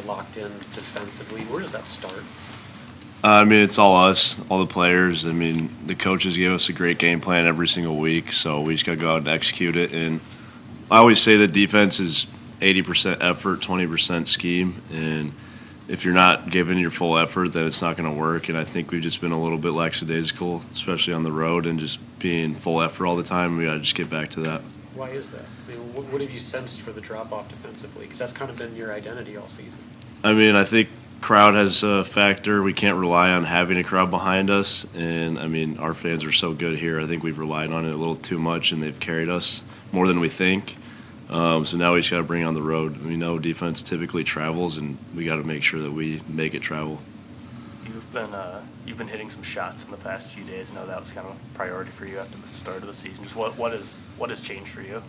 more locked in defensively. Where does that start? I mean, it's all us, all the players. I mean, the coaches give us a great game plan every single week, so we just got to go out and execute it. And I always say that defense is 80% effort, 20% scheme, and if you're not giving your full effort, then it's not going to work. And I think we've just been a little bit lackadaisical, especially on the road, and just being full effort all the time. We got to just get back to that. Why is that? I mean, what have you sensed for the drop-off defensively? Because that's kind of been your identity all season. I mean, I think crowd has a factor. We can't rely on having a crowd behind us, and I mean, our fans are so good here. I think we've relied on it a little too much, and they've carried us more than we think. So now we just got to bring on the road. We know defense typically travels, and we got to make sure that we make it travel. You've been hitting some shots in the past few days. I know that was kind of a priority for you after the start of the season. Just what has changed for you?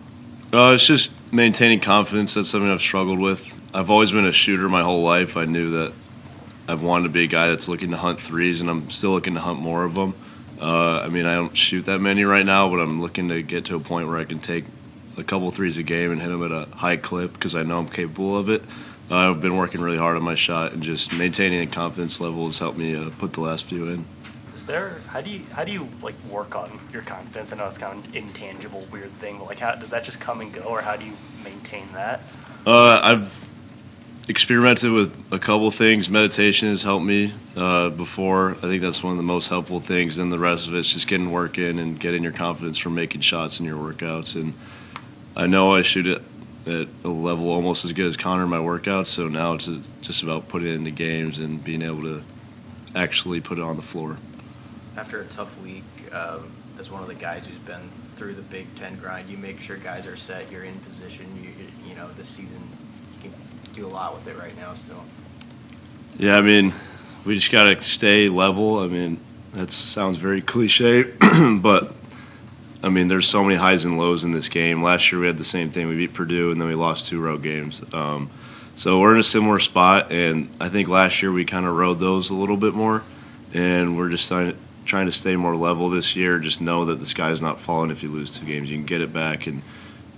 It's just maintaining confidence. That's something I've struggled with. I've always been a shooter my whole life. I knew that I've wanted to be a guy that's looking to hunt threes, and I'm still looking to hunt more of them. I mean, I don't shoot that many right now, but I'm looking to get to a point where I can take a couple threes a game and hit them at a high clip because I know I'm capable of it. I've been working really hard on my shot, and just maintaining a confidence level has helped me put the last few in. How do you like work on your confidence? I know it's kind of an intangible, weird thing, but like, how does that just come and go, or how do you maintain that? I've experimented with a couple things. Meditation has helped me before. I think that's one of the most helpful things. And the rest of it's just getting work in and getting your confidence from making shots in your workouts. And I know I shoot it at a level almost as good as Connor in my workouts, so now it's just about putting it into games and being able to actually put it on the floor. After a tough week, as one of the guys who's been through the Big Ten grind, you make sure guys are set, you're in position. You know, this season you can do a lot with it right now still. Yeah, I mean, we just got to stay level. I mean, that sounds very cliche, but I mean, there's so many highs and lows in this game. Last year we had the same thing. We beat Purdue, and then we lost 2 road games. So we're in a similar spot, and I think last year we kind of rode those a little bit more, and we're just trying to stay more level this year. Just know that the sky's not falling if you lose 2 games. You can get it back, and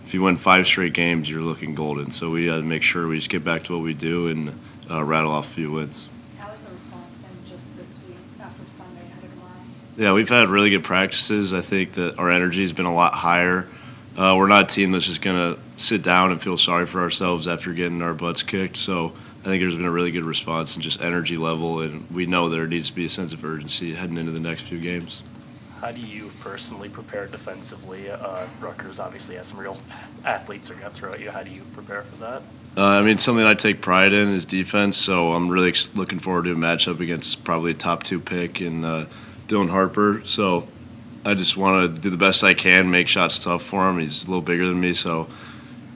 if you win 5 straight games, you're looking golden. So we got to make sure we just get back to what we do and rattle off a few wins. How has the response been just this week after Sunday ahead of tomorrow? Yeah, we've had really good practices. I think that our energy has been a lot higher. We're not a team that's just going to sit down and feel sorry for ourselves after getting our butts kicked. So I think there's been a really good response and just energy level, and we know there needs to be a sense of urgency heading into the next few games. How do you personally prepare defensively? Rutgers obviously has some real athletes that are going to throw at you. How do you prepare for that? I mean, something I take pride in is defense, so I'm really looking forward to a matchup against probably a top 2 pick in Dylan Harper. So I just want to do the best I can, make shots tough for him. He's a little bigger than me, so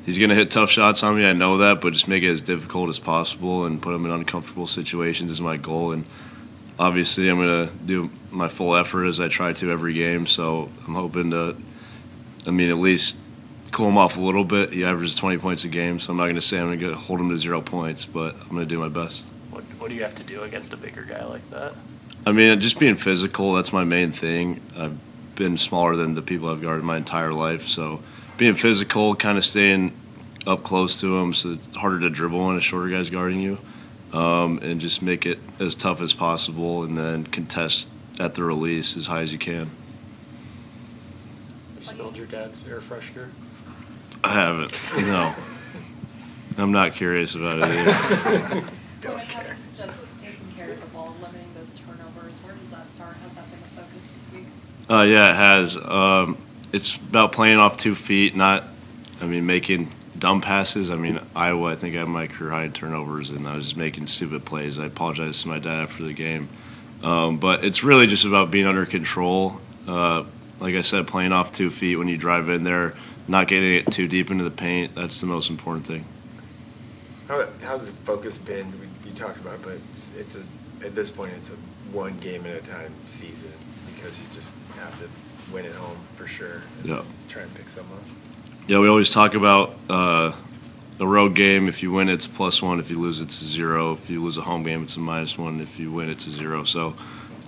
he's going to hit tough shots on me. I know that, but just make it as difficult as possible and put him in uncomfortable situations is my goal. And obviously I'm going to do my full effort as I try to every game, so I'm hoping to, at least cool him off a little bit. He averages 20 points a game, so I'm not going to say I'm going to hold him to 0 points, but I'm going to do my best. What do you have to do against a bigger guy like that? I mean, just being physical, that's my main thing. I've been smaller than the people I've guarded my entire life, so being physical, kind of staying up close to him, so it's harder to dribble when a shorter guy's guarding you, and just make it as tough as possible and then contest at the release as high as you can. You spilled your dad's air freshener? I haven't, no. I'm not curious about it either. When it comes to just taking care of the ball, limiting those turnovers, where does that start? Has that been a focus this week? Yeah, it has. It's about playing off 2 feet, making dumb passes. Iowa, I think I had my career high in turnovers, and I was just making stupid plays. I apologize to my dad after the game. But it's really just about being under control. Like I said, playing off 2 feet when you drive in there, not getting it too deep into the paint. That's the most important thing. How's the focus been? You talked about it, but at this point, it's a 1 game at a time season because you just have to win at home for sure and try and pick some up. Yeah, we always talk about a road game. If you win, it's a +1. If you lose, it's a 0. If you lose a home game, it's a -1. If you win, it's a 0. So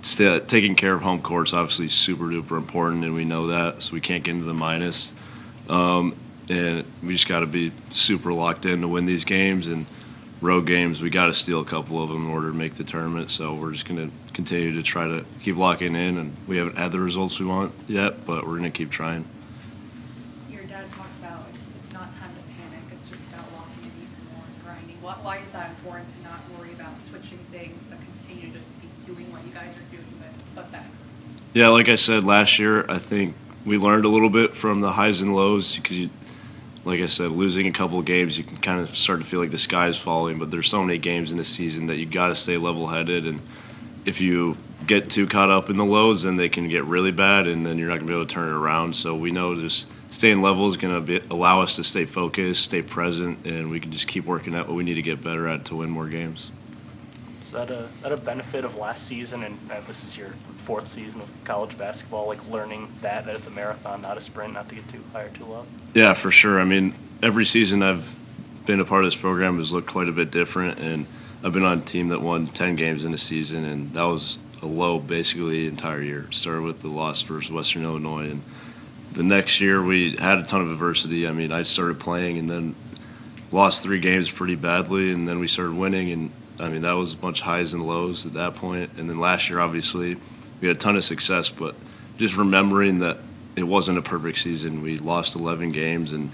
taking care of home court's obviously super duper important, and we know that, so we can't get into the minus. And we just got to be super locked in to win these games. And road games. We got to steal a couple of them in order to make the tournament. So we're just going to continue to try to keep locking in. And we haven't had the results we want yet, but we're going to keep trying. Your dad talked about it's not time to panic. It's just about locking in even more and grinding. Why is that important to not worry about switching things, but continue to just be doing what you guys are doing, but better? Yeah, like I said last year, I think we learned a little bit from the highs and lows because, like I said, losing a couple of games, you can kind of start to feel like the sky is falling. But there's so many games in the season that you got to stay level-headed, and if you get too caught up in the lows, then they can get really bad, and then you're not going to be able to turn it around. So we know just staying level is going to allow us to stay focused, stay present, and we can just keep working at what we need to get better at to win more games. Is that a benefit of last season, and this is your fourth season of college basketball, like learning that it's a marathon, not a sprint, not to get too high or too low? Yeah, for sure. I mean, every season I've been a part of this program has looked quite a bit different, and I've been on a team that won 10 games in a season, and that was a low basically the entire year. It started with the loss versus Western Illinois, and the next year we had a ton of adversity. I mean, I started playing and then lost 3 games pretty badly, and then we started winning, and I mean, that was a bunch of highs and lows at that point. And then last year, obviously, we had a ton of success, but just remembering that it wasn't a perfect season. We lost 11 games, and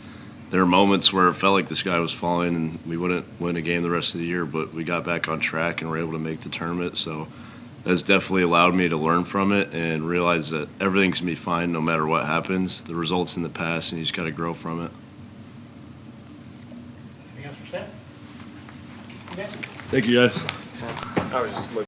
there were moments where it felt like the sky was falling and we wouldn't win a game the rest of the year, but we got back on track and were able to make the tournament. So that's definitely allowed me to learn from it and realize that everything's going to be fine no matter what happens. The results in the past, and you just got to grow from it. Anything else for Sam? You guys? Thank you, guys. I was just looking